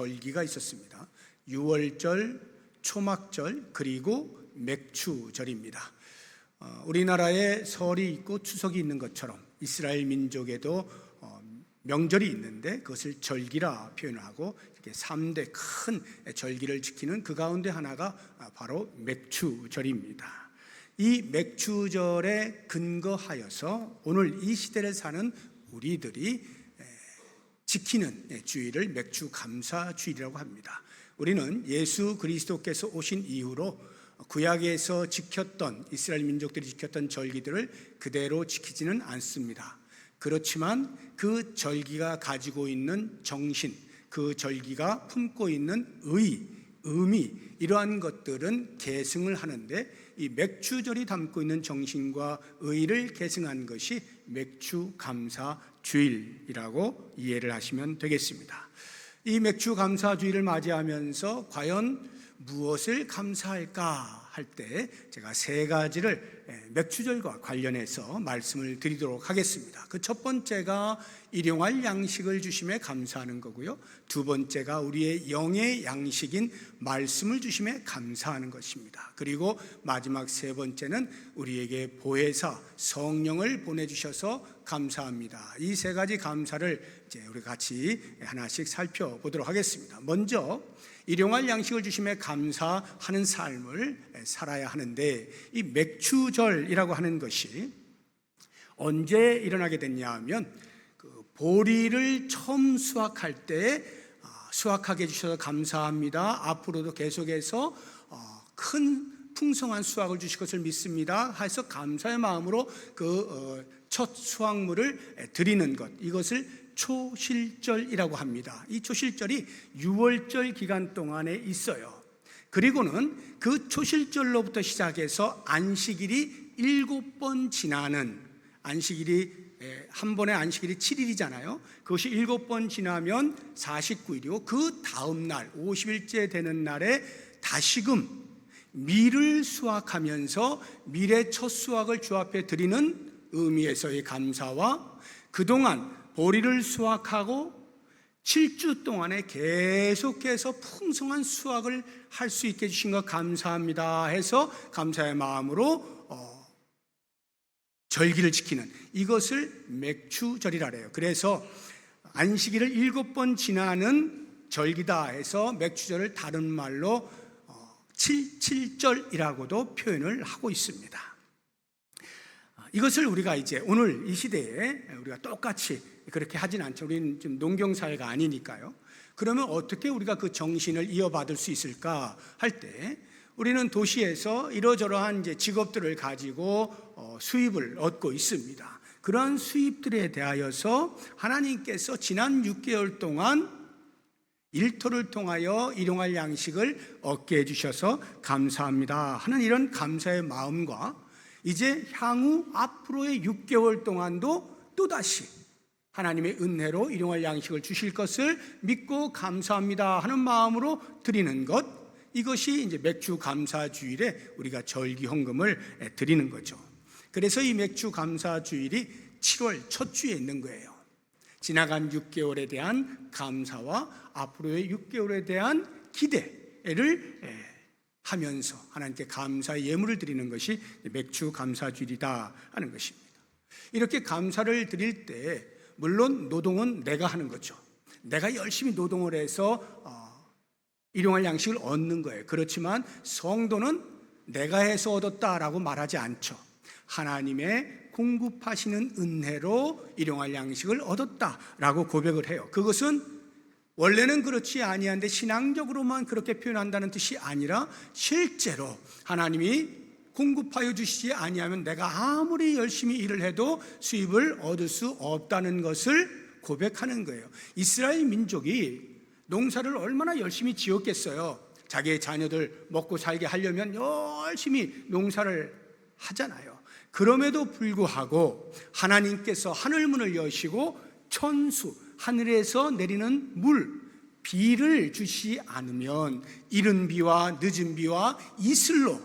절기가 있었습니다. 유월절, 초막절, 그리고 맥추절입니다. 우리나라에 설이 있고 추석이 있는 것처럼 이스라엘 민족에도 명절이 있는데 그것을 절기라 표현하고 이렇게 3대 큰 절기를 지키는 그 가운데 하나가 바로 맥추절입니다. 이 맥추절에 근거하여서 오늘 이 시대를 사는 우리들이 지키는 주일을 맥추감사주일이라고 합니다. 우리는 예수 그리스도께서 오신 이후로 구약에서 지켰던 이스라엘 민족들이 지켰던 절기들을 그대로 지키지는 않습니다. 그렇지만 그 절기가 가지고 있는 정신, 그 절기가 품고 있는 의미, 이러한 것들은 계승을 하는데 이 맥추절이 담고 있는 정신과 의를 계승한 것이 맥추감사주일이라고 이해를 하시면 되겠습니다. 이 맥추감사주일을 맞이하면서 과연 무엇을 감사할까 할 때 제가 세 가지를 맥추절과 관련해서 말씀을 드리도록 하겠습니다. 그 첫 번째가 일용할 양식을 주심에 감사하는 거고요. 두 번째가 우리의 영의 양식인 말씀을 주심에 감사하는 것입니다. 그리고 마지막 세 번째는 우리에게 보혜사 성령을 보내주셔서 감사합니다. 이 세 가지 감사를 이제 우리 같이 하나씩 살펴보도록 하겠습니다. 먼저 일용할 양식을 주심에 감사하는 삶을 살아야 하는데, 이 맥추절이라고 하는 것이 언제 일어나게 됐냐 하면 그 보리를 처음 수확할 때 수확하게 해주셔서 감사합니다, 앞으로도 계속해서 큰 풍성한 수확을 주실 것을 믿습니다 해서 감사의 마음으로 그 첫 수확물을 드리는 것, 이것을 초실절이라고 합니다. 이 초실절이 유월절 기간 동안에 있어요. 그리고는 그 초실절로부터 시작해서 안식일이 7번 지나는, 안식일이 한 번에 안식일이 7일이잖아요. 그것이 7번 지나면 49일이고 그 다음 날 50일째 되는 날에 다시금 밀을 수확하면서 밀의 첫 수확을 주 앞에 드리는 의미에서의 감사와, 그동안 보리를 수확하고 7주 동안에 계속해서 풍성한 수확을 할 수 있게 해주신 것 감사합니다 해서 감사의 마음으로 절기를 지키는, 이것을 맥추절이라 해요. 그래서 안식일을 7번 지나는 절기다 해서 맥추절을 다른 말로 칠절이라고도 표현을 하고 있습니다. 이것을 우리가 이제 오늘 이 시대에 우리가 똑같이 그렇게 하진 않죠. 우리는 좀 농경사회가 아니니까요. 그러면 어떻게 우리가 그 정신을 이어받을 수 있을까 할 때, 우리는 도시에서 이러저러한 이제 직업들을 가지고 수입을 얻고 있습니다. 그러한 수입들에 대하여서 하나님께서 지난 6개월 동안 일터를 통하여 일용할 양식을 얻게 해주셔서 감사합니다 하는 이런 감사의 마음과, 이제 향후 앞으로의 6개월 동안도 또다시 하나님의 은혜로 일용할 양식을 주실 것을 믿고 감사합니다 하는 마음으로 드리는 것, 이것이 이제 맥추감사주일에 우리가 절기 헌금을 드리는 거죠. 그래서 이 맥추감사주일이 7월 첫 주에 있는 거예요. 지나간 6개월에 대한 감사와 앞으로의 6개월에 대한 기대를 하면서 하나님께 감사의 예물을 드리는 것이 맥추감사주일이다 하는 것입니다. 이렇게 감사를 드릴 때 물론 노동은 내가 하는 거죠. 내가 열심히 노동을 해서 일용할 양식을 얻는 거예요. 그렇지만 성도는 내가 해서 얻었다라고 말하지 않죠. 하나님의 공급하시는 은혜로 일용할 양식을 얻었다라고 고백을 해요. 그것은 원래는 그렇지 아니한데 신앙적으로만 그렇게 표현한다는 뜻이 아니라 실제로 하나님이 공급하여 주시지 아니하면 내가 아무리 열심히 일을 해도 수입을 얻을 수 없다는 것을 고백하는 거예요. 이스라엘 민족이 농사를 얼마나 열심히 지었겠어요. 자기의 자녀들 먹고 살게 하려면 열심히 농사를 하잖아요. 그럼에도 불구하고 하나님께서 하늘문을 여시고 천수, 하늘에서 내리는 물, 비를 주시지 않으면 이른 비와 늦은 비와 이슬로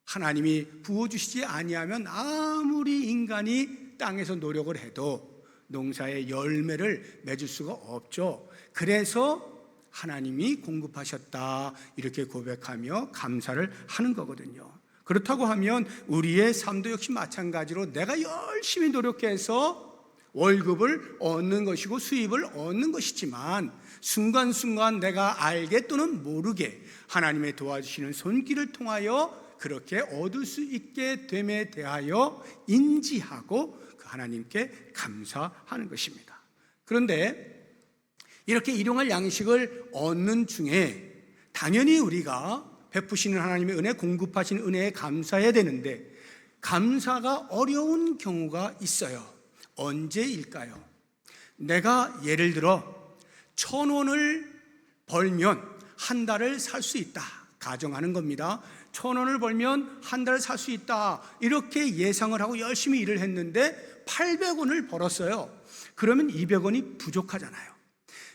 하나님이 부어주시지 아니하면 아무리 인간이 땅에서 노력을 해도 농사의 열매를 맺을 수가 없죠. 그래서 하나님이 공급하셨다 이렇게 고백하며 감사를 하는 거거든요. 그렇다고 하면 우리의 삶도 역시 마찬가지로 내가 열심히 노력해서 월급을 얻는 것이고 수입을 얻는 것이지만 순간순간 내가 알게 또는 모르게 하나님의 도와주시는 손길을 통하여 그렇게 얻을 수 있게 됨에 대하여 인지하고 그 하나님께 감사하는 것입니다. 그런데 이렇게 일용할 양식을 얻는 중에 당연히 우리가 베푸시는 하나님의 은혜, 공급하시는 은혜에 감사해야 되는데 감사가 어려운 경우가 있어요. 언제일까요? 내가 예를 들어 1,000원을 벌면 한 달을 살 수 있다 가정하는 겁니다. 1,000원을 벌면 한 달을 살 수 있다 이렇게 예상을 하고 열심히 일을 했는데 800원을 벌었어요. 그러면 200원이 부족하잖아요.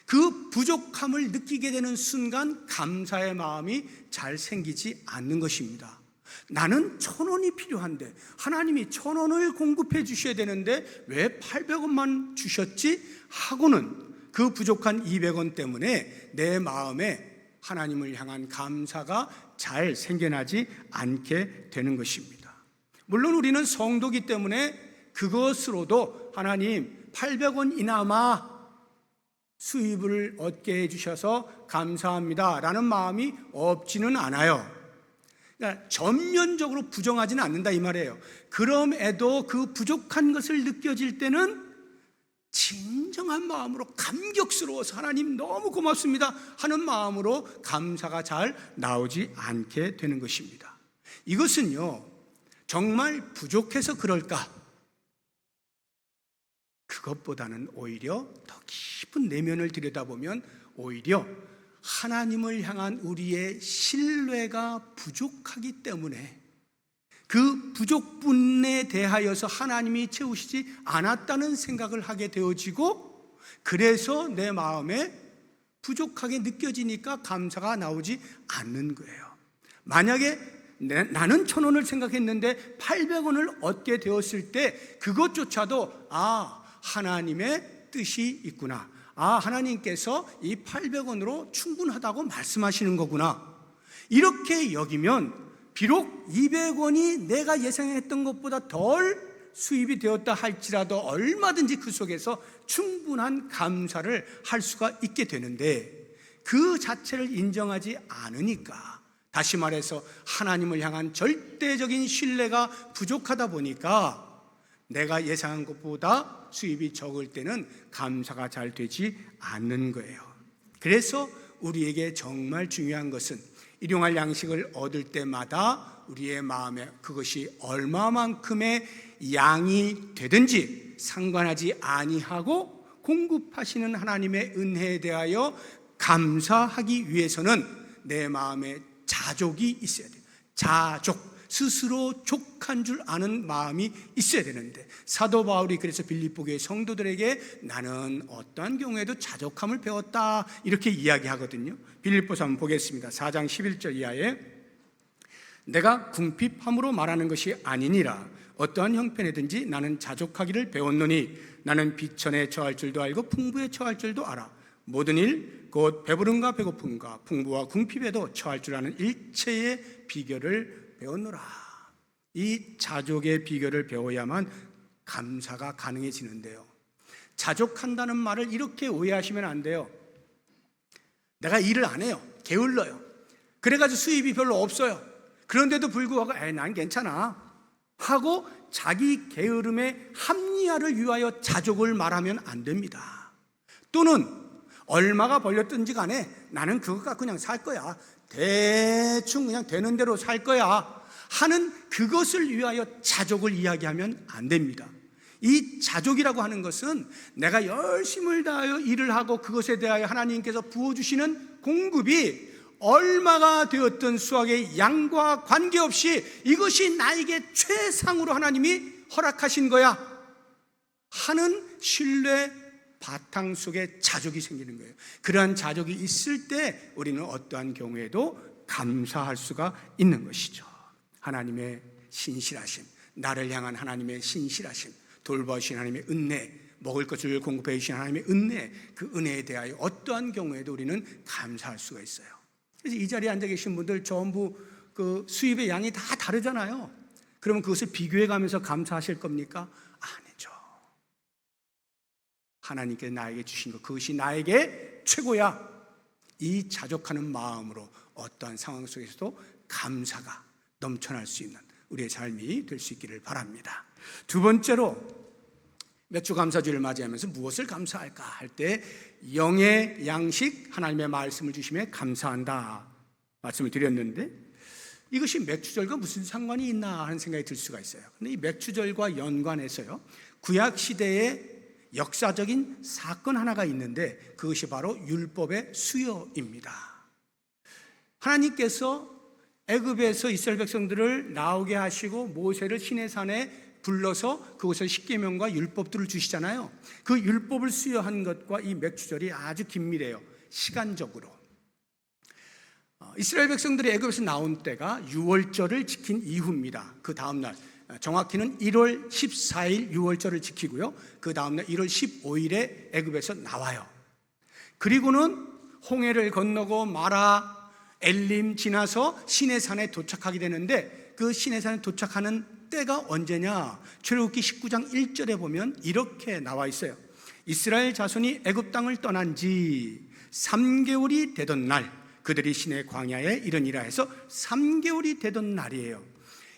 그 부족함을 느끼게 되는 순간 감사의 마음이 잘 생기지 않는 것입니다. 나는 1,000원이 필요한데 하나님이 1,000원을 공급해 주셔야 되는데 왜 800원만 주셨지? 하고는 그 부족한 200원 때문에 내 마음에 하나님을 향한 감사가 잘 생겨나지 않게 되는 것입니다. 물론 우리는 성도기 때문에 그것으로도 하나님 800원이나마 수입을 얻게 해주셔서 감사합니다 라는 마음이 없지는 않아요. 그러니까 전면적으로 부정하지는 않는다 이 말이에요. 그럼에도 그 부족한 것을 느껴질 때는 진정한 마음으로 감격스러워서 하나님 너무 고맙습니다 하는 마음으로 감사가 잘 나오지 않게 되는 것입니다. 이것은요 정말 부족해서 그럴까? 그것보다는 오히려 더 깊은 내면을 들여다보면 오히려 하나님을 향한 우리의 신뢰가 부족하기 때문에 그 부족분에 대하여서 하나님이 채우시지 않았다는 생각을 하게 되어지고 그래서 내 마음에 부족하게 느껴지니까 감사가 나오지 않는 거예요. 만약에 나는 1,000원을 생각했는데 800원을 얻게 되었을 때 그것조차도 하나님의 뜻이 있구나. 하나님께서 이 800원으로 충분하다고 말씀하시는 거구나. 이렇게 여기면 비록 200원이 내가 예상했던 것보다 덜 수입이 되었다 할지라도 얼마든지 그 속에서 충분한 감사를 할 수가 있게 되는데 그 자체를 인정하지 않으니까 다시 말해서 하나님을 향한 절대적인 신뢰가 부족하다 보니까 내가 예상한 것보다 수입이 적을 때는 감사가 잘 되지 않는 거예요. 그래서 우리에게 정말 중요한 것은 일용할 양식을 얻을 때마다 우리의 마음에 그것이 얼마만큼의 양이 되든지 상관하지 아니하고 공급하시는 하나님의 은혜에 대하여 감사하기 위해서는 내 마음에 자족이 있어야 돼요. 자족, 스스로 족한 줄 아는 마음이 있어야 되는데 사도 바울이 그래서 빌립보교의 성도들에게 나는 어떠한 경우에도 자족함을 배웠다 이렇게 이야기하거든요. 빌립보서 한번 보겠습니다. 4장 11절 이하에 내가 궁핍함으로 말하는 것이 아니니라 어떠한 형편이든지 나는 자족하기를 배웠노니 나는 비천에 처할 줄도 알고 풍부에 처할 줄도 알아 모든 일 곧 배부름과 배고픔과 풍부와 궁핍에도 처할 줄 아는 일체의 비결을 배웠노라. 이 자족의 비결을 배워야만 감사가 가능해지는데요. 자족한다는 말을 이렇게 오해하시면 안 돼요. 내가 일을 안 해요. 게을러요. 그래가지고 수입이 별로 없어요. 그런데도 불구하고 난 괜찮아 하고 자기 게으름의 합리화를 위하여 자족을 말하면 안 됩니다. 또는 얼마가 벌렸든지 간에 나는 그거 갖고 그냥 살 거야. 대충 그냥 되는 대로 살 거야 하는 그것을 위하여 자족을 이야기하면 안 됩니다. 이 자족이라고 하는 것은 내가 열심을 다하여 일을 하고 그것에 대하여 하나님께서 부어주시는 공급이 얼마가 되었든 수확의 양과 관계없이 이것이 나에게 최상으로 하나님이 허락하신 거야 하는 신뢰 바탕 속에 자족이 생기는 거예요. 그러한 자족이 있을 때 우리는 어떠한 경우에도 감사할 수가 있는 것이죠. 하나님의 신실하심, 나를 향한 하나님의 신실하심, 돌보신 하나님의 은혜, 먹을 것을 공급해 주신 하나님의 은혜, 그 은혜에 대하여 어떠한 경우에도 우리는 감사할 수가 있어요. 그래서 이 자리에 앉아 계신 분들 전부 그 수입의 양이 다 다르잖아요. 그러면 그것을 비교해 가면서 감사하실 겁니까? 아니죠. 하나님께 나에게 주신 것, 그것이 나에게 최고야. 이 자족하는 마음으로 어떠한 상황 속에서도 감사가 넘쳐날 수 있는 우리의 삶이 될 수 있기를 바랍니다. 두 번째로 맥주 감사주를 맞이하면서 무엇을 감사할까 할 때 영의 양식, 하나님의 말씀을 주심에 감사한다 말씀을 드렸는데, 이것이 맥주절과 무슨 상관이 있나 하는 생각이 들 수가 있어요. 근데 이 맥주절과 연관해서요, 구약시대의 역사적인 사건 하나가 있는데 그것이 바로 율법의 수여입니다. 하나님께서 애굽에서 이스라엘 백성들을 나오게 하시고 모세를 시내산에 불러서 그곳에 십계명과 율법들을 주시잖아요. 그 율법을 수여한 것과 이 맥주절이 아주 긴밀해요. 시간적으로 이스라엘 백성들이 애굽에서 나온 때가 유월절을 지킨 이후입니다. 그 다음날 정확히는 1월 14일 유월절을 지키고요, 그 다음날 1월 15일에 애굽에서 나와요. 그리고는 홍해를 건너고 마라, 엘림 지나서 시내산에 도착하게 되는데, 그 시내산에 도착하는 때가 언제냐? 출애굽기 19장 1절에 보면 이렇게 나와 있어요. 이스라엘 자손이 애굽 땅을 떠난 지 3개월이 되던 날, 그들이 시내 광야에 이르니라 해서 3개월이 되던 날이에요.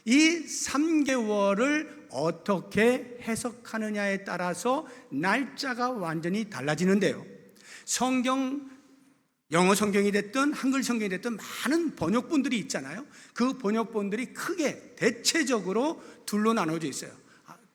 이 3개월을 어떻게 해석하느냐에 따라서 날짜가 완전히 달라지는데요, 영어 성경이 됐든 한글 성경이 됐든 많은 번역본들이 있잖아요. 그 번역본들이 크게 대체적으로 둘로 나눠져 있어요.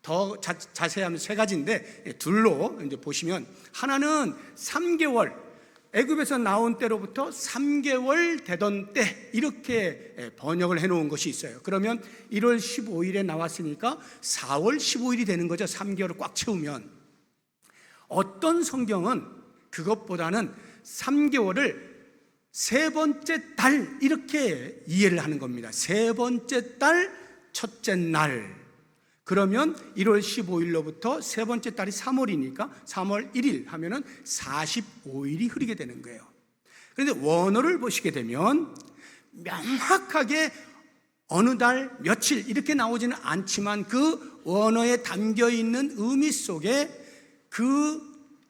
더 자세하면 세 가지인데 둘로 이제 보시면, 하나는 3개월, 애굽에서 나온 때로부터 3개월 되던 때, 이렇게 번역을 해놓은 것이 있어요. 그러면 1월 15일에 나왔으니까 4월 15일이 되는 거죠. 3개월을 꽉 채우면. 어떤 성경은 그것보다는 3개월을 세 번째 달, 이렇게 이해를 하는 겁니다. 세 번째 달 첫째 날. 그러면 1월 15일로부터 세 번째 달이 3월이니까 3월 1일 하면은 45일이 흐르게 되는 거예요. 그런데 원어를 보시게 되면 명확하게 어느 달 며칠 이렇게 나오지는 않지만 그 원어에 담겨 있는 의미 속에 그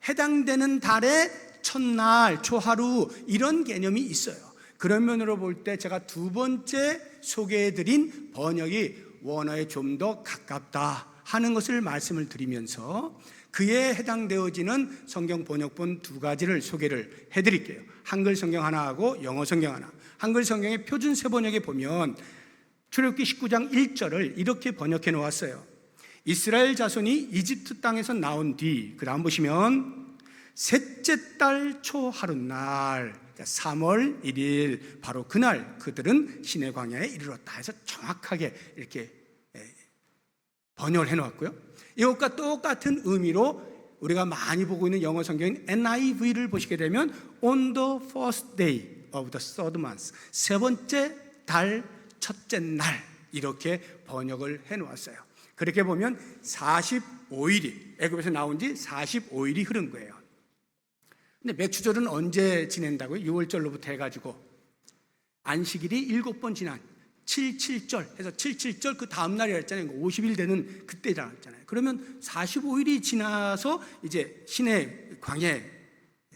해당되는 달의 첫날, 초하루, 이런 개념이 있어요. 그런 면으로 볼 때 제가 두 번째 소개해드린 번역이 원어에 좀 더 가깝다 하는 것을 말씀을 드리면서 그에 해당되어지는 성경 번역본 두 가지를 소개를 해드릴게요. 한글 성경 하나하고 영어 성경 하나. 한글 성경의 표준 세번역에 보면 출애굽기 19장 1절을 이렇게 번역해 놓았어요. 이스라엘 자손이 이집트 땅에서 나온 뒤, 그 다음 보시면 셋째 달 초하룻날 3월 1일 바로 그날 그들은 시내 광야에 이르렀다 해서 정확하게 이렇게 번역을 해놓았고요, 이것과 똑같은 의미로 우리가 많이 보고 있는 영어 성경인 NIV를 보시게 되면 On the first day of the third month, 세 번째 달 첫째 날, 이렇게 번역을 해놓았어요. 그렇게 보면 45일이 애굽에서 나온 지 45일이 흐른 거예요. 근데 맥주절은 언제 지낸다고요? 6월절로부터 해가지고 안식일이 7번 지난 7.7절 해서 7.7절 그 다음 날이라 했잖아요. 50일 되는 그때라 했잖아요. 그러면 45일이 지나서 이제 시내 광야에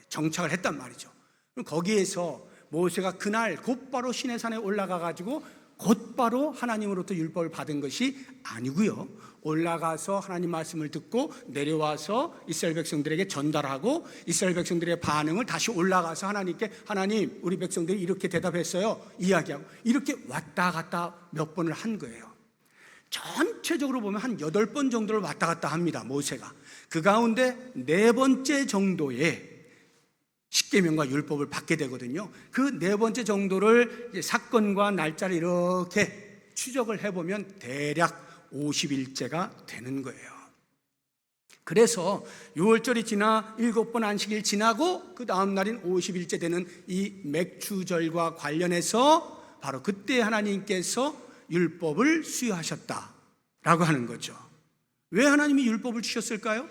정착을 했단 말이죠. 그럼 거기에서 모세가 그날 곧바로 시내산에 올라가가지고 곧바로 하나님으로부터 율법을 받은 것이 아니고요, 올라가서 하나님 말씀을 듣고 내려와서 이스라엘 백성들에게 전달하고 이스라엘 백성들의 반응을 다시 올라가서 하나님께, 하나님 우리 백성들이 이렇게 대답했어요 이야기하고, 이렇게 왔다 갔다 몇 번을 한 거예요. 전체적으로 보면 한 8번 정도를 왔다 갔다 합니다, 모세가. 그 가운데 4번째 정도의 십계명과 율법을 받게 되거든요. 그 4번째 정도를 사건과 날짜를 이렇게 추적을 해보면 대략 50일째가 되는 거예요. 그래서 6월절이 지나 7번 안식일 지나고 그 다음 날인 50일째 되는 이 맥주절과 관련해서 바로 그때 하나님께서 율법을 수여하셨다라고 하는 거죠. 왜 하나님이 율법을 주셨을까요?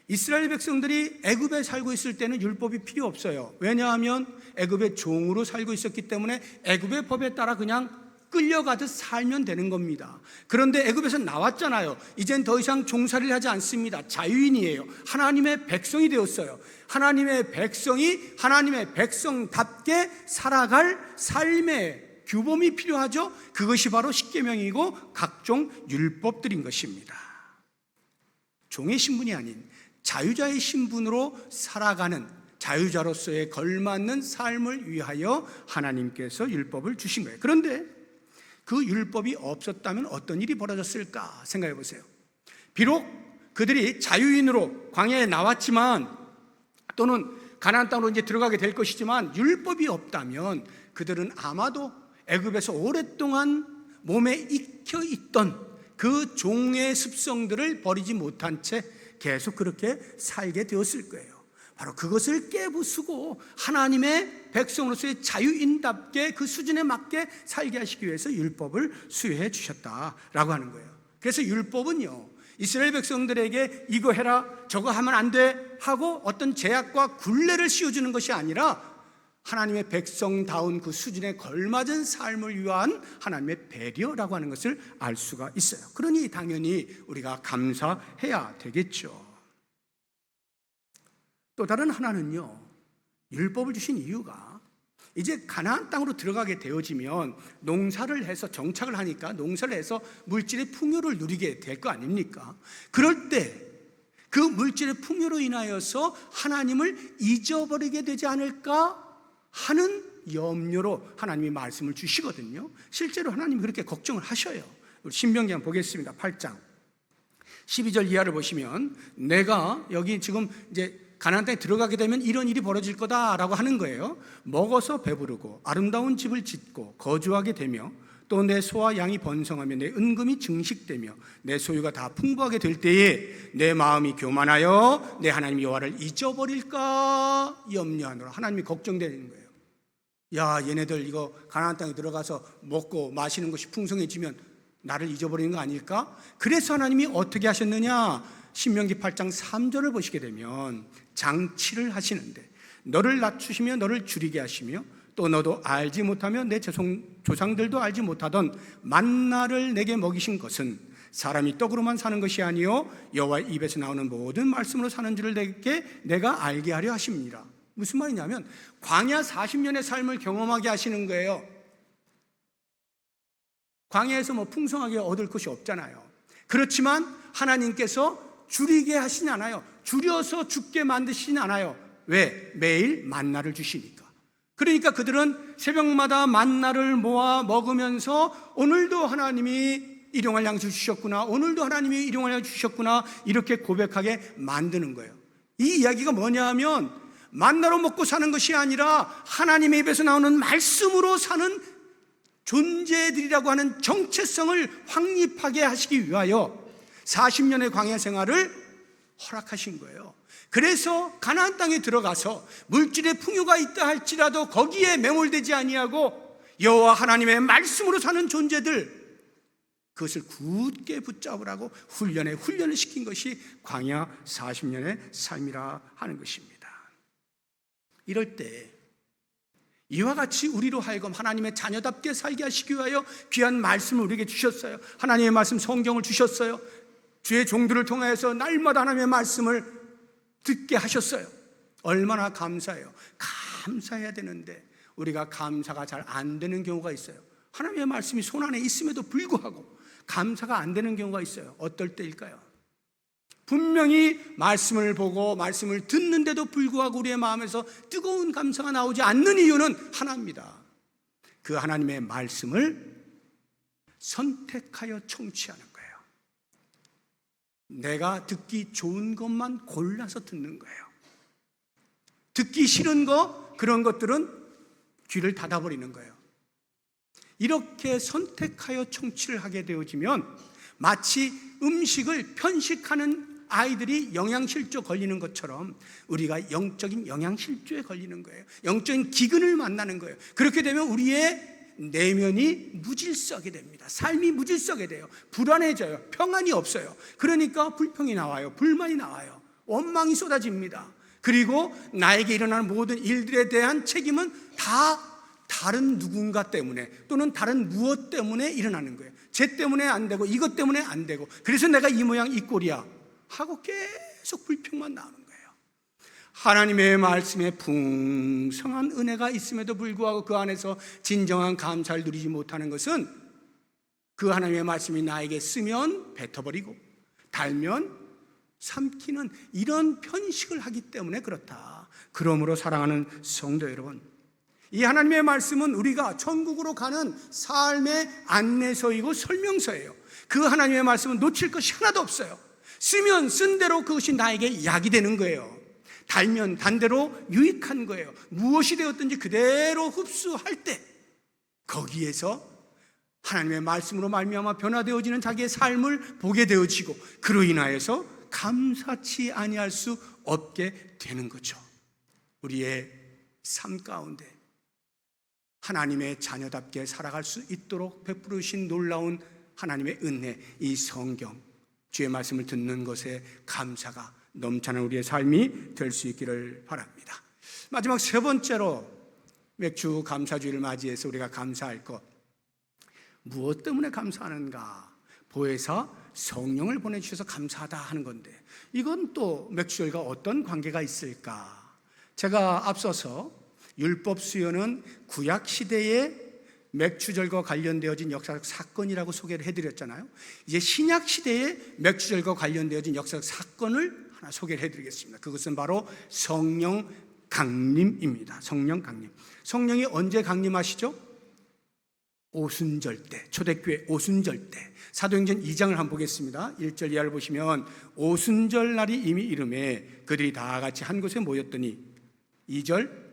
이스라엘 백성들이 애굽에 살고 있을 때는 율법이 필요 없어요. 왜냐하면 애굽의 종으로 살고 있었기 때문에 애굽의 법에 따라 그냥 끌려가듯 살면 되는 겁니다. 그런데 애굽에서 나왔잖아요. 이젠 더 이상 종살이를 하지 않습니다. 자유인이에요. 하나님의 백성이 되었어요. 하나님의 백성이 하나님의 백성답게 살아갈 삶의 규범이 필요하죠. 그것이 바로 십계명이고 각종 율법들인 것입니다. 종의 신분이 아닌 자유자의 신분으로 살아가는 자유자로서의 걸맞는 삶을 위하여 하나님께서 율법을 주신 거예요. 그런데 그 율법이 없었다면 어떤 일이 벌어졌을까 생각해 보세요. 비록 그들이 자유인으로 광야에 나왔지만 또는 가나안 땅으로 이제 들어가게 될 것이지만 율법이 없다면 그들은 아마도 애굽에서 오랫동안 몸에 익혀 있던 그 종의 습성들을 버리지 못한 채 계속 그렇게 살게 되었을 거예요. 바로 그것을 깨부수고 하나님의 백성으로서의 자유인답게 그 수준에 맞게 살게 하시기 위해서 율법을 수여해 주셨다라고 하는 거예요. 그래서 율법은요, 이스라엘 백성들에게 이거 해라 저거 하면 안 돼 하고 어떤 제약과 굴레를 씌워주는 것이 아니라 하나님의 백성다운 그 수준에 걸맞은 삶을 위한 하나님의 배려라고 하는 것을 알 수가 있어요. 그러니 당연히 우리가 감사해야 되겠죠. 또 다른 하나는요, 율법을 주신 이유가 이제 가나안 땅으로 들어가게 되어지면 농사를 해서 정착을 하니까 농사를 해서 물질의 풍요를 누리게 될 거 아닙니까? 그럴 때 그 물질의 풍요로 인하여서 하나님을 잊어버리게 되지 않을까 하는 염려로 하나님이 말씀을 주시거든요. 실제로 하나님이 그렇게 걱정을 하셔요. 우리 신명기 한번 보겠습니다. 8장 12절 이하를 보시면 내가 여기 지금 이제 가나안 땅에 들어가게 되면 이런 일이 벌어질 거다라고 하는 거예요. 먹어서 배부르고 아름다운 집을 짓고 거주하게 되며 또 내 소와 양이 번성하며 내 은금이 증식되며 내 소유가 다 풍부하게 될 때에 내 마음이 교만하여 내 하나님 여호와를 잊어버릴까 염려하노라. 하나님이 걱정되는 거예요. 야, 얘네들 이거 가나안 땅에 들어가서 먹고 마시는 것이 풍성해지면 나를 잊어버리는 거 아닐까? 그래서 하나님이 어떻게 하셨느냐? 신명기 8장 3절을 보시게 되면 장치를 하시는데 너를 낮추시며 너를 줄이게 하시며 또 너도 알지 못하며 내 조상들도 알지 못하던 만나를 내게 먹이신 것은 사람이 떡으로만 사는 것이 아니요 여호와의 입에서 나오는 모든 말씀으로 사는 줄을 내가 알게 하려 하십니다. 무슨 말이냐면 광야 40년의 삶을 경험하게 하시는 거예요. 광야에서 뭐 풍성하게 얻을 것이 없잖아요. 그렇지만 하나님께서 줄이게 하시지 않아요. 줄여서 죽게 만드시진 않아요. 왜? 매일 만나를 주시니까. 그러니까 그들은 새벽마다 만나를 모아 먹으면서 오늘도 하나님이 일용할 양식을 주셨구나, 오늘도 하나님이 일용할 양식을 주셨구나, 이렇게 고백하게 만드는 거예요. 이 이야기가 뭐냐 하면 만나로 먹고 사는 것이 아니라 하나님의 입에서 나오는 말씀으로 사는 존재들이라고 하는 정체성을 확립하게 하시기 위하여 40년의 광야 생활을 허락하신 거예요. 그래서 가나안 땅에 들어가서 물질의 풍요가 있다 할지라도 거기에 매몰되지 아니하고 여호와 하나님의 말씀으로 사는 존재들, 그것을 굳게 붙잡으라고 훈련을 시킨 것이 광야 40년의 삶이라 하는 것입니다. 이럴 때 이와 같이 우리로 하여금 하나님의 자녀답게 살게 하시기 위하여 귀한 말씀을 우리에게 주셨어요. 하나님의 말씀 성경을 주셨어요. 주의 종들을 통하여서 날마다 하나님의 말씀을 듣게 하셨어요. 얼마나 감사해요. 감사해야 되는데 우리가 감사가 잘 안 되는 경우가 있어요. 하나님의 말씀이 손안에 있음에도 불구하고 감사가 안 되는 경우가 있어요. 어떨 때일까요? 분명히 말씀을 보고 말씀을 듣는데도 불구하고 우리의 마음에서 뜨거운 감사가 나오지 않는 이유는 하나입니다. 그 하나님의 말씀을 선택하여 청취하는 거예요. 내가 듣기 좋은 것만 골라서 듣는 거예요. 듣기 싫은 거, 그런 것들은 귀를 닫아버리는 거예요. 이렇게 선택하여 청취를 하게 되어지면 마치 음식을 편식하는 아이들이 영양실조 걸리는 것처럼 우리가 영적인 영양실조에 걸리는 거예요. 영적인 기근을 만나는 거예요. 그렇게 되면 우리의 내면이 무질서하게 됩니다. 삶이 무질서하게 돼요. 불안해져요. 평안이 없어요. 그러니까 불평이 나와요. 불만이 나와요. 원망이 쏟아집니다. 그리고 나에게 일어나는 모든 일들에 대한 책임은 다 다른 누군가 때문에 또는 다른 무엇 때문에 일어나는 거예요. 쟤 때문에 안 되고 이것 때문에 안 되고 그래서 내가 이 모양 이 꼴이야 하고 계속 불평만 나오는 거예요. 하나님의 말씀에 풍성한 은혜가 있음에도 불구하고 그 안에서 진정한 감사를 누리지 못하는 것은 그 하나님의 말씀이 나에게 쓰면 뱉어버리고 달면 삼키는 이런 편식을 하기 때문에 그렇다. 그러므로 사랑하는 성도 여러분, 이 하나님의 말씀은 우리가 천국으로 가는 삶의 안내서이고 설명서예요. 그 하나님의 말씀은 놓칠 것이 하나도 없어요. 쓰면 쓴 대로 그것이 나에게 약이 되는 거예요. 달면 단대로 유익한 거예요. 무엇이 되었든지 그대로 흡수할 때 거기에서 하나님의 말씀으로 말미암아 변화되어지는 자기의 삶을 보게 되어지고 그로 인하여서 감사치 아니할 수 없게 되는 거죠. 우리의 삶 가운데 하나님의 자녀답게 살아갈 수 있도록 베푸르신 놀라운 하나님의 은혜, 이 성경, 주의 말씀을 듣는 것에 감사가 넘쳐나는 우리의 삶이 될 수 있기를 바랍니다. 마지막 세 번째로 맥주 감사주의를 맞이해서 우리가 감사할 것, 무엇 때문에 감사하는가? 보혜사 성령을 보내주셔서 감사하다 하는 건데 이건 또 맥주절과 어떤 관계가 있을까? 제가 앞서서 율법 수요는 구약시대의 맥주절과 관련되어진 역사적 사건이라고 소개를 해드렸잖아요. 이제 신약시대의 맥주절과 관련되어진 역사적 사건을 하나 소개를 해드리겠습니다. 그것은 바로 성령 강림입니다. 성령 강림. 성령이 언제 강림하시죠? 오순절 때, 초대교회 오순절 때. 사도행전 2장을 한번 보겠습니다. 1절 이하를 보시면 오순절 날이 이미 이름에 그들이 다 같이 한 곳에 모였더니 2절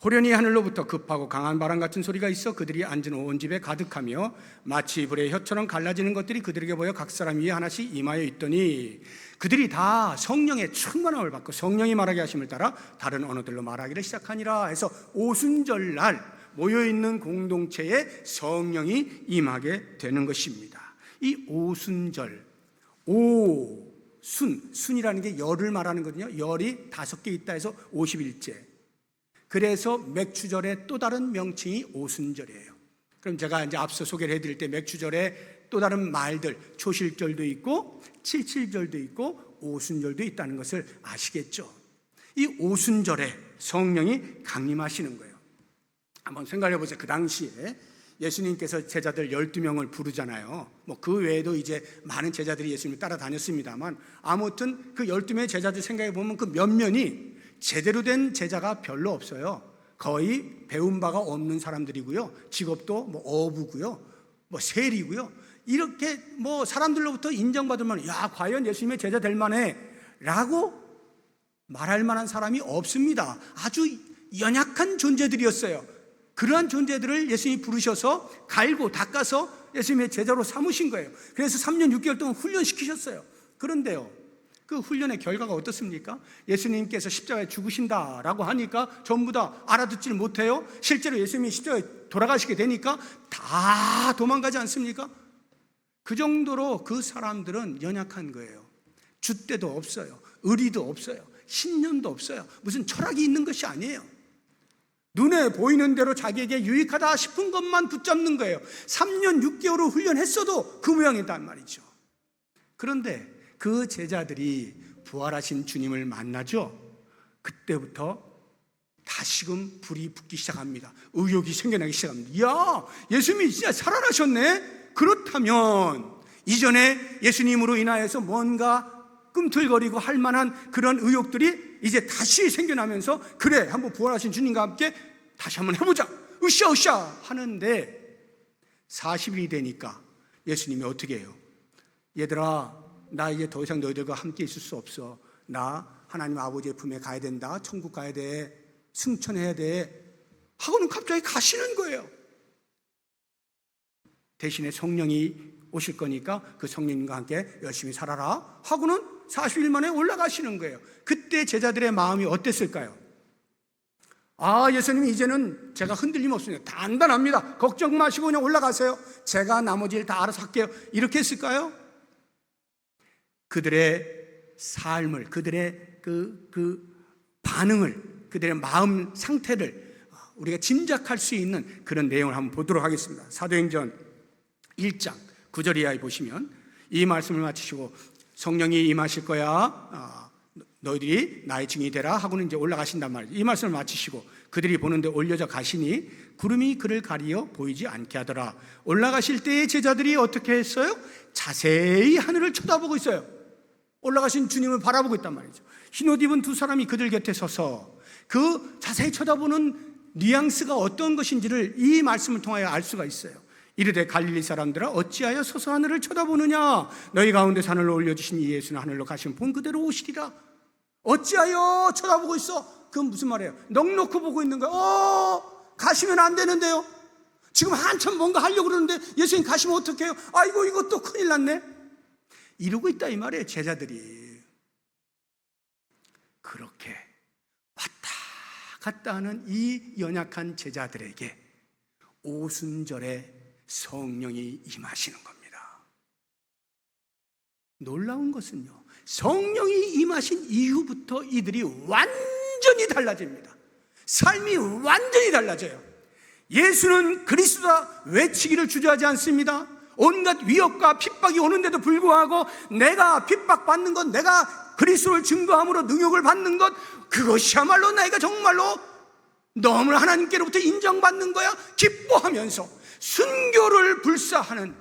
호련히 하늘로부터 급하고 강한 바람 같은 소리가 있어 그들이 앉은 온 집에 가득하며 마치 불의 혀처럼 갈라지는 것들이 그들에게 보여 각 사람 위에 하나씩 임하여 있더니 그들이 다 성령의 충만함을 받고 성령이 말하게 하심을 따라 다른 언어들로 말하기를 시작하니라 해서 오순절 날 모여있는 공동체에 성령이 임하게 되는 것입니다. 이 오순절, 순이라는 게 열을 말하는 거거든요. 열이 5개 있다 해서 50일째. 그래서 맥주절의 또 다른 명칭이 오순절이에요. 그럼 제가 이제 앞서 소개를 해드릴 때 맥주절의 또 다른 말들, 초실절도 있고 칠칠절도 있고 오순절도 있다는 것을 아시겠죠? 이 오순절에 성령이 강림하시는 거예요. 한번 생각해 보세요. 그 당시에 예수님께서 제자들 12명을 부르잖아요. 뭐 그 외에도 이제 많은 제자들이 예수님을 따라다녔습니다만 아무튼 그 12명의 제자들 생각해 보면 그 몇몇이 제대로 된 제자가 별로 없어요. 거의 배운 바가 없는 사람들이고요. 직업도 뭐 어부고요. 뭐 세리고요. 이렇게 뭐 사람들로부터 인정받으면 야 과연 예수님의 제자 될 만해 라고 말할 만한 사람이 없습니다. 아주 연약한 존재들이었어요. 그러한 존재들을 예수님이 부르셔서 갈고 닦아서 예수님의 제자로 삼으신 거예요. 그래서 3년 6개월 동안 훈련시키셨어요. 그런데요, 그 훈련의 결과가 어떻습니까? 예수님께서 십자가에 죽으신다라고 하니까 전부 다 알아듣지를 못해요. 실제로 예수님이 십자가에 돌아가시게 되니까 다 도망가지 않습니까? 그 정도로 그 사람들은 연약한 거예요. 줏대도 없어요. 의리도 없어요. 신념도 없어요. 무슨 철학이 있는 것이 아니에요. 눈에 보이는 대로 자기에게 유익하다 싶은 것만 붙잡는 거예요. 3년 6개월을 훈련했어도 그 모양이단 말이죠. 그런데 그 제자들이 부활하신 주님을 만나죠. 그때부터 다시금 불이 붙기 시작합니다. 의욕이 생겨나기 시작합니다. 야, 예수님이 진짜 살아나셨네? 그렇다면 이전에 예수님으로 인하여서 뭔가 꿈틀거리고 할 만한 그런 의욕들이 이제 다시 생겨나면서 그래, 한번 부활하신 주님과 함께 다시 한번 해보자. 으쌰 하는데 40일이 되니까 예수님이 어떻게 해요? 얘들아, 나 이제 더 이상 너희들과 함께 있을 수 없어. 나 하나님 아버지의 품에 가야 된다. 천국 가야 돼. 승천해야 돼. 하고는 갑자기 가시는 거예요. 대신에 성령이 오실 거니까 그 성령님과 함께 열심히 살아라 하고는 40일 만에 올라가시는 거예요. 그때 제자들의 마음이 어땠을까요? 아, 예수님이 이제는 제가 흔들림 없습니다. 단단합니다. 걱정 마시고 그냥 올라가세요. 제가 나머지 일 다 알아서 할게요. 이렇게 했을까요? 그들의 삶을, 그들의 그 반응을, 그들의 마음 상태를 우리가 짐작할 수 있는 그런 내용을 한번 보도록 하겠습니다. 사도행전 1장 9절 이하에 보시면 이 말씀을 마치시고 성령이 임하실 거야, 너희들이 나의 증인이 되라 하고는 이제 올라가신단 말이죠. 이 말씀을 마치시고 그들이 보는데 올려져 가시니 구름이 그를 가리어 보이지 않게 하더라. 올라가실 때의 제자들이 어떻게 했어요? 자세히 하늘을 쳐다보고 있어요. 올라가신 주님을 바라보고 있단 말이죠. 흰옷 입은 두 사람이 그들 곁에 서서 그 자세히 쳐다보는 뉘앙스가 어떤 것인지를 이 말씀을 통하여 알 수가 있어요. 이르되 갈릴리 사람들아 어찌하여 서서 하늘을 쳐다보느냐? 너희 가운데 하늘로 올려주신 이 예수는 하늘로 가시면 본 그대로 오시리라. 어찌하여 쳐다보고 있어? 그건 무슨 말이에요? 넋놓고 보고 있는 거예요. 가시면 안 되는데요. 지금 한참 뭔가 하려고 그러는데 예수님 가시면 어떡해요? 아이고 이것도 큰일 났네. 이러고 있다 이 말이에요. 제자들이 그렇게 왔다 갔다 하는 이 연약한 제자들에게 오순절에 성령이 임하시는 겁니다. 놀라운 것은요, 성령이 임하신 이후부터 이들이 완전히 달라집니다. 삶이 완전히 달라져요. 예수는 그리스도다 외치기를 주저하지 않습니다. 온갖 위협과 핍박이 오는데도 불구하고 내가 핍박받는 것, 내가 그리스도를 증거함으로 능욕을 받는 것, 그것이야말로 내가 정말로 너무 하나님께로부터 인정받는 거야 기뻐하면서 순교를 불사하는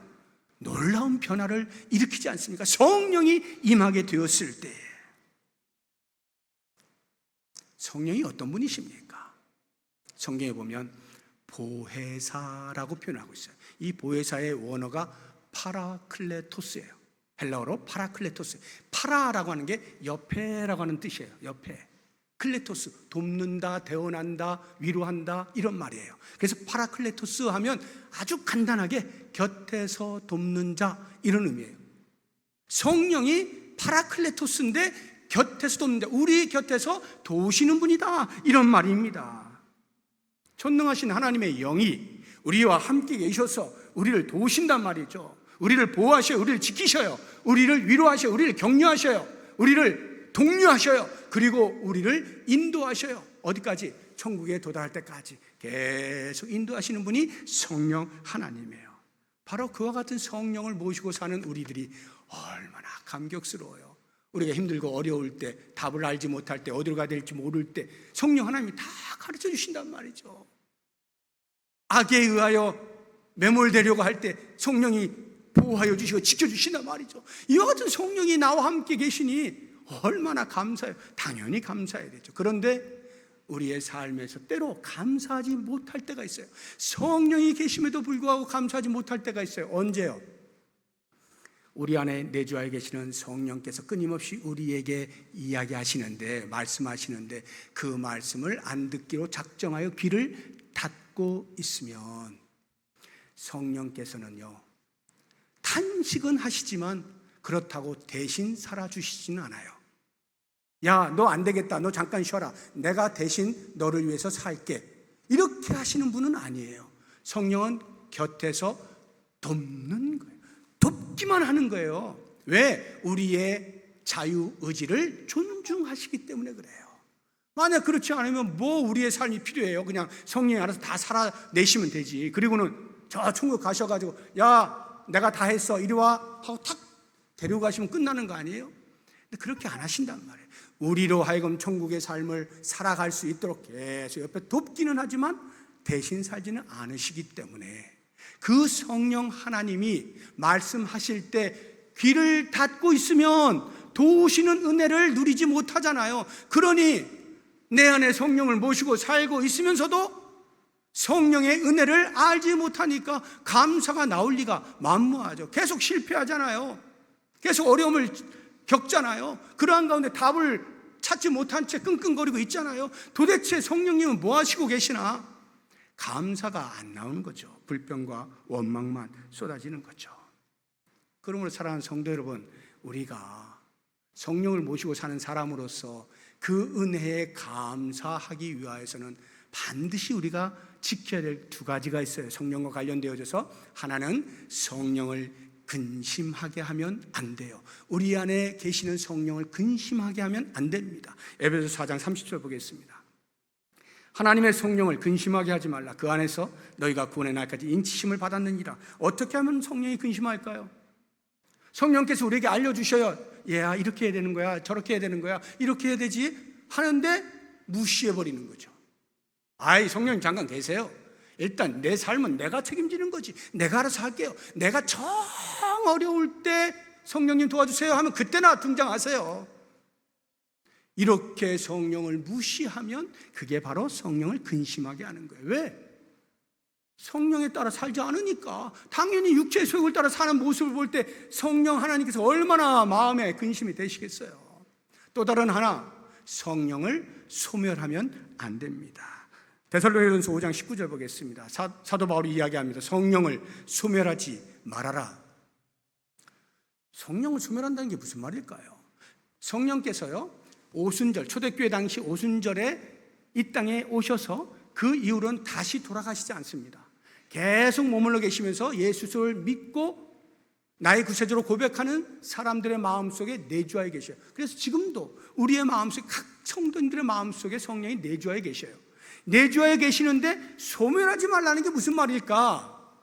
놀라운 변화를 일으키지 않습니까? 성령이 임하게 되었을 때. 성령이 어떤 분이십니까? 성경에 보면 보혜사라고 표현하고 있어요. 이 보혜사의 원어가 파라클레토스예요. 헬라어로 파라클레토스. 파라라고 하는 게 옆에라고 하는 뜻이에요. 옆에. 클레토스, 돕는다, 대언한다, 위로한다, 이런 말이에요. 그래서 파라클레토스 하면 아주 간단하게 곁에서 돕는 자, 이런 의미예요. 성령이 파라클레토스인데 곁에서 돕는 자, 우리 곁에서 도우시는 분이다, 이런 말입니다. 전능하신 하나님의 영이 우리와 함께 계셔서 우리를 도우신단 말이죠. 우리를 보호하셔요. 우리를 지키셔요. 우리를 위로하셔요. 우리를 격려하셔요. 우리를 독려하셔요. 그리고 우리를 인도하셔요. 어디까지? 천국에 도달할 때까지 계속 인도하시는 분이 성령 하나님이에요. 바로 그와 같은 성령을 모시고 사는 우리들이 얼마나 감격스러워요. 우리가 힘들고 어려울 때, 답을 알지 못할 때, 어디로 가야 될지 모를 때 성령 하나님이 다 가르쳐 주신단 말이죠. 악에 의하여 매몰되려고 할 때 성령이 보호하여 주시고 지켜주신단 말이죠. 이와 같은 성령이 나와 함께 계시니 얼마나 감사해요. 당연히 감사해야 되죠. 그런데 우리의 삶에서 때로 감사하지 못할 때가 있어요. 성령이 계심에도 불구하고 감사하지 못할 때가 있어요. 언제요? 우리 안에 내주하에 계시는 성령께서 끊임없이 우리에게 이야기하시는데, 말씀하시는데 그 말씀을 안 듣기로 작정하여 귀를 닫고 있으면 성령께서는요, 탄식은 하시지만 그렇다고 대신 살아주시지는 않아요. 야, 너 안 되겠다. 너 잠깐 쉬어라. 내가 대신 너를 위해서 살게. 이렇게 하시는 분은 아니에요. 성령은 곁에서 돕는 거예요. 돕기만 하는 거예요. 왜? 우리의 자유의지를 존중하시기 때문에 그래요. 만약 그렇지 않으면 뭐 우리의 삶이 필요해요. 그냥 성령이 알아서 다 살아내시면 되지. 그리고는 저 천국 가셔가지고 야, 내가 다 했어. 이리 와 하고 탁 데리고 가시면 끝나는 거 아니에요? 근데 그렇게 안 하신단 말이에요. 우리로 하여금 천국의 삶을 살아갈 수 있도록 계속 옆에 돕기는 하지만 대신 살지는 않으시기 때문에 그 성령 하나님이 말씀하실 때 귀를 닫고 있으면 도우시는 은혜를 누리지 못하잖아요. 그러니 내 안에 성령을 모시고 살고 있으면서도 성령의 은혜를 알지 못하니까 감사가 나올 리가 만무하죠. 계속 실패하잖아요. 계속 어려움을 겪잖아요. 그러한 가운데 답을 찾지 못한 채 끙끙거리고 있잖아요. 도대체 성령님은 뭐 하시고 계시나? 감사가 안 나오는 거죠. 불평과 원망만 쏟아지는 거죠. 그러므로 사랑하는 성도 여러분, 우리가 성령을 모시고 사는 사람으로서 그 은혜에 감사하기 위하여서는 반드시 우리가 지켜야 될 두 가지가 있어요. 성령과 관련되어져서 하나는 성령을 근심하게 하면 안 돼요. 우리 안에 계시는 성령을 근심하게 하면 안 됩니다. 에베소서 4장 30절 보겠습니다. 하나님의 성령을 근심하게 하지 말라. 그 안에서 너희가 구원의 날까지 인치심을 받았느니라. 어떻게 하면 성령이 근심할까요? 성령께서 우리에게 알려주셔요. 얘야, 이렇게 해야 되는 거야, 저렇게 해야 되는 거야, 이렇게 해야 되지 하는데 무시해버리는 거죠. 아이, 성령님 잠깐 계세요. 일단 내 삶은 내가 책임지는 거지, 내가 알아서 할게요. 내가 정 어려울 때 성령님 도와주세요 하면 그때나 등장하세요. 이렇게 성령을 무시하면 그게 바로 성령을 근심하게 하는 거예요. 왜? 성령에 따라 살지 않으니까. 당연히 육체의 소욕을 따라 사는 모습을 볼 때 성령 하나님께서 얼마나 마음에 근심이 되시겠어요. 또 다른 하나, 성령을 소멸하면 안 됩니다. 데살로니가전서 5장 19절 보겠습니다. 사도 바울이 이야기합니다. 성령을 소멸하지 말아라. 성령을 소멸한다는 게 무슨 말일까요? 성령께서요, 오순절, 초대교회 당시 오순절에 이 땅에 오셔서 그 이후로는 다시 돌아가시지 않습니다. 계속 머물러 계시면서 예수를 믿고 나의 구세주로 고백하는 사람들의 마음속에 내주하여 계셔요. 그래서 지금도 우리의 마음속에, 각 성도님들의 마음속에 성령이 내주하여 계셔요. 내주하여 계시는데 소멸하지 말라는 게 무슨 말일까?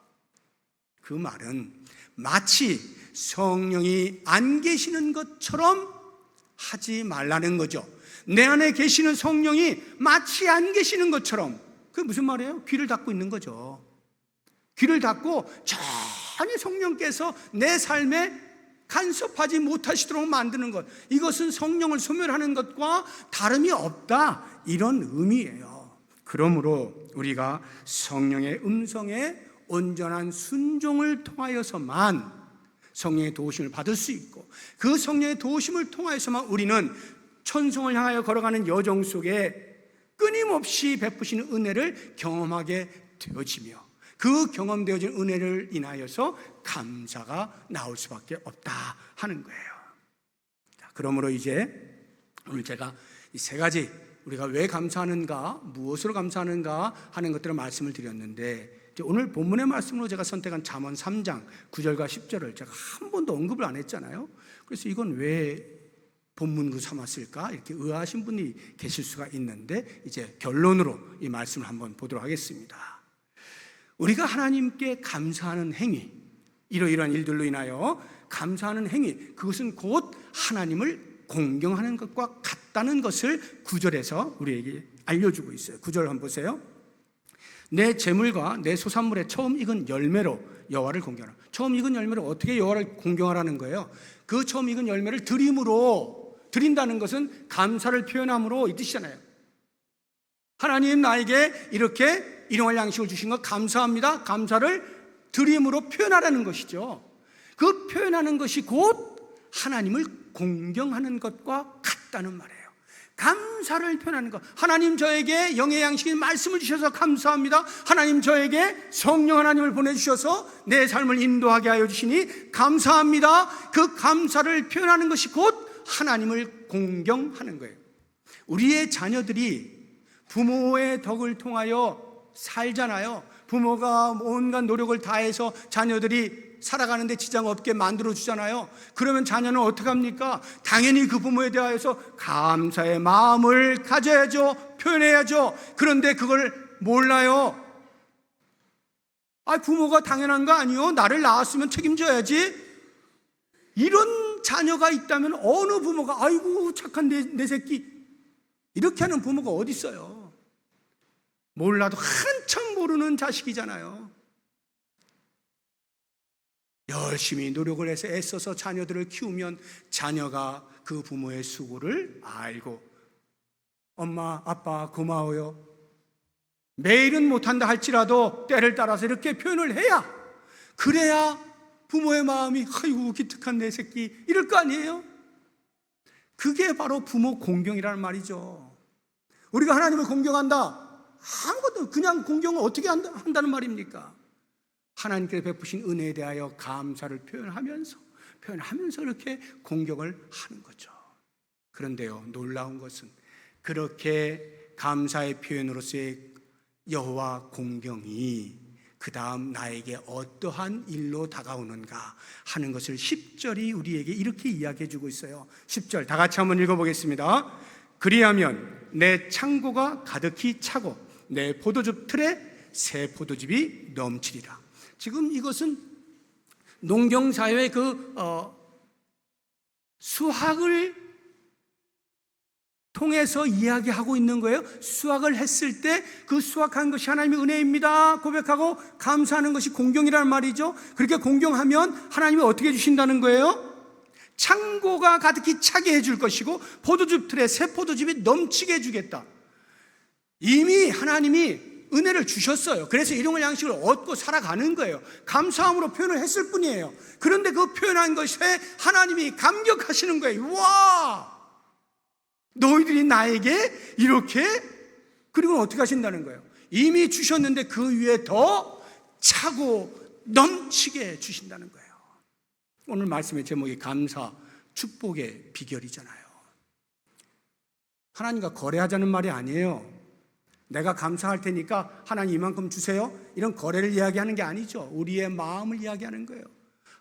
그 말은 마치 성령이 안 계시는 것처럼 하지 말라는 거죠. 내 안에 계시는 성령이 마치 안 계시는 것처럼. 그게 무슨 말이에요? 귀를 닫고 있는 거죠. 귀를 닫고 전혀 성령께서 내 삶에 간섭하지 못하시도록 만드는 것, 이것은 성령을 소멸하는 것과 다름이 없다, 이런 의미예요. 그러므로 우리가 성령의 음성에 온전한 순종을 통하여서만 성령의 도우심을 받을 수 있고, 그 성령의 도우심을 통하여서만 우리는 천성을 향하여 걸어가는 여정 속에 끊임없이 베푸시는 은혜를 경험하게 되어지며, 그 경험되어진 은혜를 인하여서 감사가 나올 수밖에 없다 하는 거예요. 그러므로 이제 오늘 제가 이 세 가지, 우리가 왜 감사하는가, 무엇으로 감사하는가 하는 것들을 말씀을 드렸는데, 오늘 본문의 말씀으로 제가 선택한 잠언 3장 9절과 10절을 제가 한 번도 언급을 안 했잖아요. 그래서 이건 왜 본문으로 삼았을까, 이렇게 의아하신 분이 계실 수가 있는데, 이제 결론으로 이 말씀을 한번 보도록 하겠습니다. 우리가 하나님께 감사하는 행위, 이러이러한 일들로 인하여 감사하는 행위, 그것은 곧 하나님을 공경하는 것과 같다는 것을 9절에서 우리에게 알려주고 있어요. 9절 한번 보세요. 내 재물과 내 소산물의 처음 익은 열매로 여호와를 공경하라. 처음 익은 열매로 어떻게 여호와를 공경하라는 거예요? 그 처음 익은 열매를 드림으로, 드린다는 것은 감사를 표현함으로 이 뜻이잖아요. 하나님 나에게 이렇게 일용할 양식을 주신 것 감사합니다. 감사를 드림으로 표현하라는 것이죠. 그 표현하는 것이 곧 하나님을 공경하는 것과 같다는 말이에요. 감사를 표현하는 것. 하나님 저에게 영의 양식인 말씀을 주셔서 감사합니다. 하나님 저에게 성령 하나님을 보내주셔서 내 삶을 인도하게 하여 주시니 감사합니다. 그 감사를 표현하는 것이 곧 하나님을 공경하는 거예요. 우리의 자녀들이 부모의 덕을 통하여 살잖아요. 부모가 온갖 노력을 다해서 자녀들이 살아가는데 지장 없게 만들어주잖아요. 그러면 자녀는 어떻게 합니까? 당연히 그 부모에 대하여서 감사의 마음을 가져야죠. 표현해야죠. 그런데 그걸 몰라요. 부모가 당연한 거 아니요? 나를 낳았으면 책임져야지. 이런 자녀가 있다면 어느 부모가 아이고 착한 내 새끼, 이렇게 하는 부모가 어디 있어요? 몰라도 한참 모르는 자식이잖아요. 열심히 노력을 해서 애써서 자녀들을 키우면 자녀가 그 부모의 수고를 알고 엄마, 아빠 고마워요. 매일은 못한다 할지라도 때를 따라서 이렇게 표현을 해야, 그래야 부모의 마음이 아이고 기특한 내 새끼 이럴 거 아니에요? 그게 바로 부모 공경이라는 말이죠. 우리가 하나님을 공경한다, 아무것도 그냥 공경을 어떻게 한다는 말입니까? 하나님께서 베푸신 은혜에 대하여 감사를 표현하면서 이렇게 공경을 하는 거죠. 그런데요, 놀라운 것은 그렇게 감사의 표현으로서의 여호와 공경이 그 다음 나에게 어떠한 일로 다가오는가 하는 것을 10절이 우리에게 이렇게 이야기해 주고 있어요. 10절 다 같이 한번 읽어보겠습니다. 그리하면 내 창고가 가득히 차고 내 포도즙 틀에 새 포도즙이 넘치리라. 지금 이것은 농경사회의 수확을 통해서 이야기하고 있는 거예요. 수확을 했을 때 그 수확한 것이 하나님의 은혜입니다 고백하고 감사하는 것이 공경이라는 말이죠. 그렇게 공경하면 하나님이 어떻게 주신다는 거예요? 창고가 가득히 차게 해줄 것이고 포도즙 틀에 새 포도즙이 넘치게 해주겠다. 이미 하나님이 은혜를 주셨어요. 그래서 일용할 양식을 얻고 살아가는 거예요. 감사함으로 표현을 했을 뿐이에요. 그런데 그 표현한 것에 하나님이 감격하시는 거예요. 와! 너희들이 나에게 이렇게, 그리고 어떻게 하신다는 거예요? 이미 주셨는데 그 위에 더 차고 넘치게 주신다는 거예요. 오늘 말씀의 제목이 감사, 축복의 비결이잖아요. 하나님과 거래하자는 말이 아니에요. 내가 감사할 테니까 하나님 이만큼 주세요, 이런 거래를 이야기하는 게 아니죠. 우리의 마음을 이야기하는 거예요.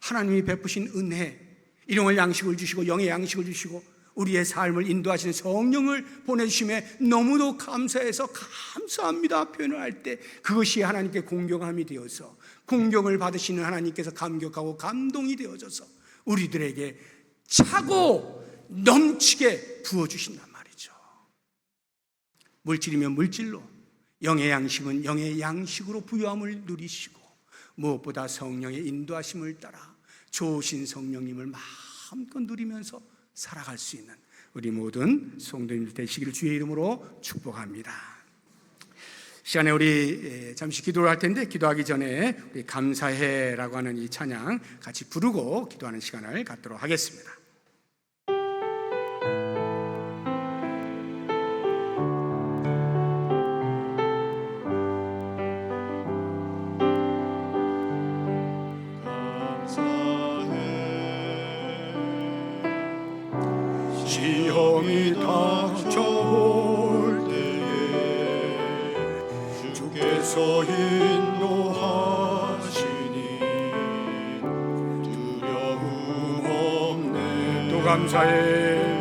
하나님이 베푸신 은혜, 일용할 양식을 주시고 영의 양식을 주시고 우리의 삶을 인도하시는 성령을 보내주심에 너무도 감사해서 감사합니다 표현을 할 때 그것이 하나님께 공경함이 되어서 공경을 받으시는 하나님께서 감격하고 감동이 되어져서 우리들에게 차고 넘치게 부어주신단 말이죠. 물질이면 물질로, 영의 양식은 영의 양식으로 부요함을 누리시고 무엇보다 성령의 인도하심을 따라 좋으신 성령님을 마음껏 누리면서 살아갈 수 있는 우리 모든 성도님들 되시기를 주의 이름으로 축복합니다. 시간에 우리 잠시 기도를 할 텐데 기도하기 전에 우리 감사해라고 하는 이 찬양 같이 부르고 기도하는 시간을 갖도록 하겠습니다. 시험이 닥쳐올 때에 주께서 인도하시니 두려움 없네. 또 감사해.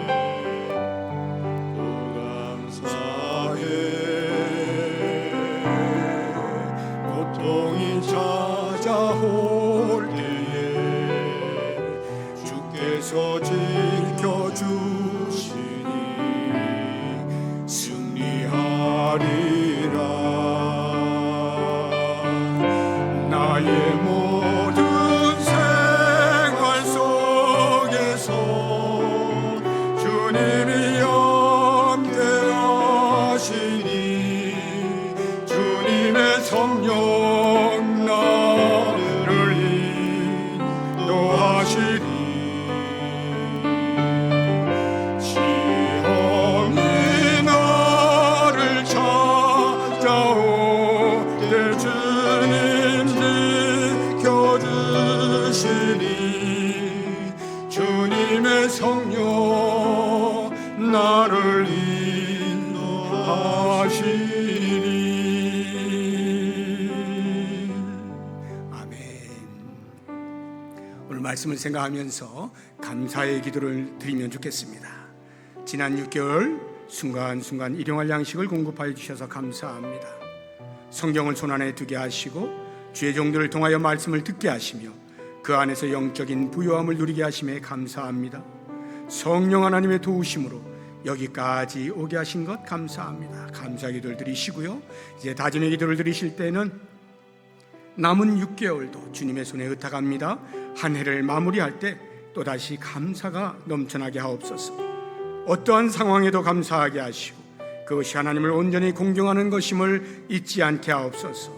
고통이 찾아올 때에 주께서 지켜주시니 승리하리라. 나의 모든 생활 속에서 주님이 함께하시니 주님의 성령 나를 인도하시리. 시험이 나를 찾아올 때 주님 지켜주시니 주님의 성령 나를 인도하시리. 오늘 말씀을 생각하면서 감사의 기도를 드리면 좋겠습니다. 지난 6개월 순간순간 일용할 양식을 공급하여 주셔서 감사합니다. 성경을 손안에 두게 하시고 주의 종들을 통하여 말씀을 듣게 하시며 그 안에서 영적인 부요함을 누리게 하심에 감사합니다. 성령 하나님의 도우심으로 여기까지 오게 하신 것 감사합니다. 감사 기도를 드리시고요, 이제 다짐의 기도를 드리실 때는 남은 6개월도 주님의 손에 의탁합니다. 한 해를 마무리할 때 또다시 감사가 넘쳐나게 하옵소서. 어떠한 상황에도 감사하게 하시고 그것이 하나님을 온전히 공경하는 것임을 잊지 않게 하옵소서.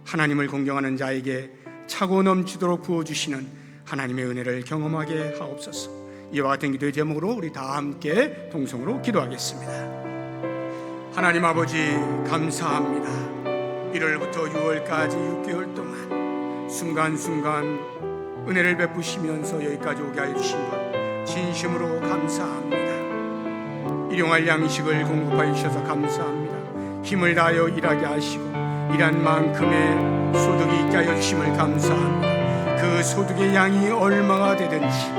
하나님을 공경하는 자에게 차고 넘치도록 부어주시는 하나님의 은혜를 경험하게 하옵소서. 이와 같은 기도의 제목으로 우리 다 함께 동성으로 기도하겠습니다. 하나님 아버지 감사합니다. 1월부터 6월까지 6개월 동안 순간순간 은혜를 베푸시면서 여기까지 오게 하여 주신 것 진심으로 감사합니다. 일용할 양식을 공급하여 주셔서 감사합니다. 힘을 다하여 일하게 하시고 일한 만큼의 소득이 있게 하여 주심을 감사합니다. 그 소득의 양이 얼마가 되든지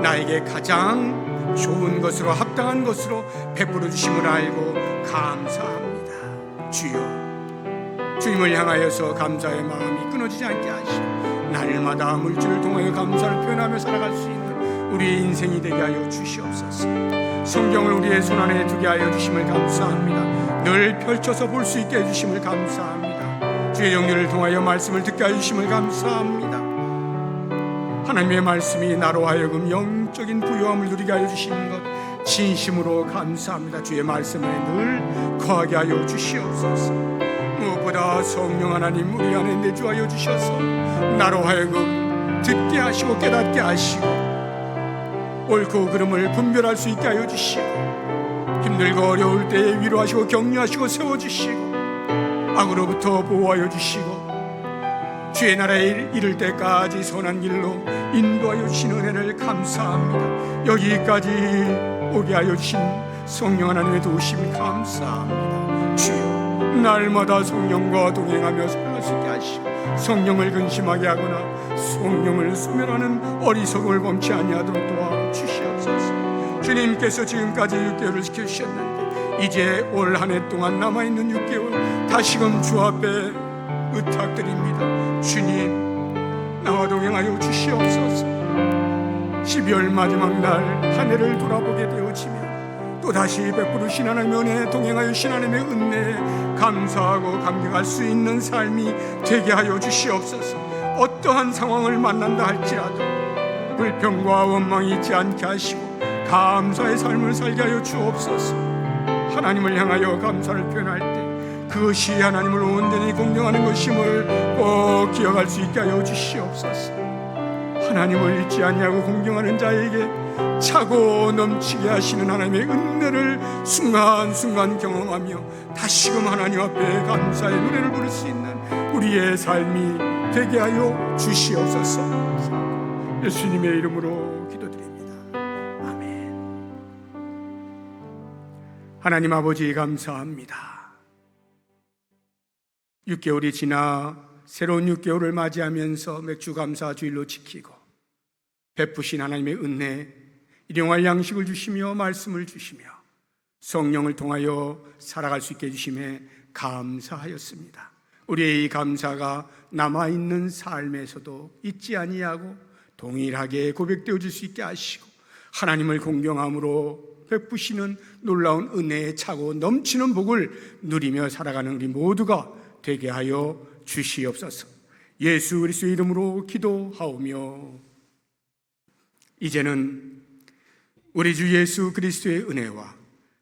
나에게 가장 좋은 것으로 합당한 것으로 베풀어 주심을 알고 감사합니다. 주여, 주님을 향하여서 감사의 마음이 끊어지지 않게 하시고 날마다 물질을 통하여 감사를 표현하며 살아갈 수 있는 우리의 인생이 되게 하여 주시옵소서. 성경을 우리의 손안에 두게 하여 주심을 감사합니다. 늘 펼쳐서 볼 수 있게 해주심을 감사합니다. 주의 영리를 통하여 말씀을 듣게 해주심을 감사합니다. 하나님의 말씀이 나로 하여금 영적인 부유함을 누리게 하여 주시는 것 진심으로 감사합니다. 주의 말씀에 늘 거하게 하여 주시옵소서. 무엇보다 성령 하나님 우리 안에 내주하여 주셔서 나로 하여금 듣게 하시고 깨닫게 하시고 옳고 그름을 분별할 수 있게 하여 주시고 힘들고 어려울 때에 위로하시고 격려하시고 세워주시고 악으로부터 보호하여 주시고 주의 나라에 이를 때까지 선한 길로 인도하여 주신 은혜를 감사합니다. 여기까지 오게 하여 주신 성령 하나님의 도우심 감사합니다. 주여, 날마다 성령과 동행하며 살아갈 수 있게 하시고 성령을 근심하게 하거나 성령을 소멸하는 어리석음을 범치 아니하도록 도와주시옵소서. 주님께서 지금까지 6개월을 지켜주셨는데 이제 올 한 해 동안 남아있는 6개월 다시금 주 앞에 의탁드립니다. 주님, 나와 동행하여 주시옵소서. 12월 마지막 날 한 해를 돌아보게 되어지면 또다시 베푸르신 하나님의 은혜에 동행하여 신 하나님의 은혜에 감사하고 감격할 수 있는 삶이 되게 하여 주시옵소서. 어떠한 상황을 만난다 할지라도 불평과 원망이 있지 않게 하시고 감사의 삶을 살게 하여 주옵소서. 하나님을 향하여 감사를 표현할 때 그것이 하나님을 온전히 공경하는 것임을 꼭 기억할 수 있게 하여 주시옵소서. 하나님을 잊지 아니하고 공경하는 자에게 차고 넘치게 하시는 하나님의 은혜를 순간순간 경험하며 다시금 하나님 앞에 감사의 노래를 부를 수 있는 우리의 삶이 되게 하여 주시옵소서. 예수님의 이름으로 기도드립니다. 아멘. 하나님 아버지 감사합니다. 6개월이 지나 새로운 6개월을 맞이하면서 맥주 감사 주일로 지키고 베푸신 하나님의 은혜, 일용할 양식을 주시며 말씀을 주시며 성령을 통하여 살아갈 수 있게 해주심에 감사하였습니다. 우리의 이 감사가 남아있는 삶에서도 잊지 아니하고 동일하게 고백되어질 수 있게 하시고 하나님을 공경함으로 베푸시는 놀라운 은혜에 차고 넘치는 복을 누리며 살아가는 우리 모두가 되게 하여 주시옵소서. 예수 그리스도의 이름으로 기도하오며 이제는 우리 주 예수 그리스도의 은혜와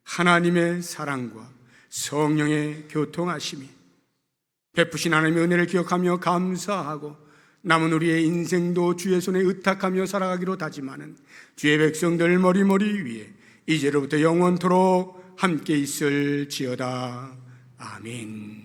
하나님의 사랑과 성령의 교통하심이 베푸신 하나님의 은혜를 기억하며 감사하고 남은 우리의 인생도 주의 손에 의탁하며 살아가기로 다짐하는 주의 백성들 머리머리 위에 이제로부터 영원토록 함께 있을지어다. 아멘.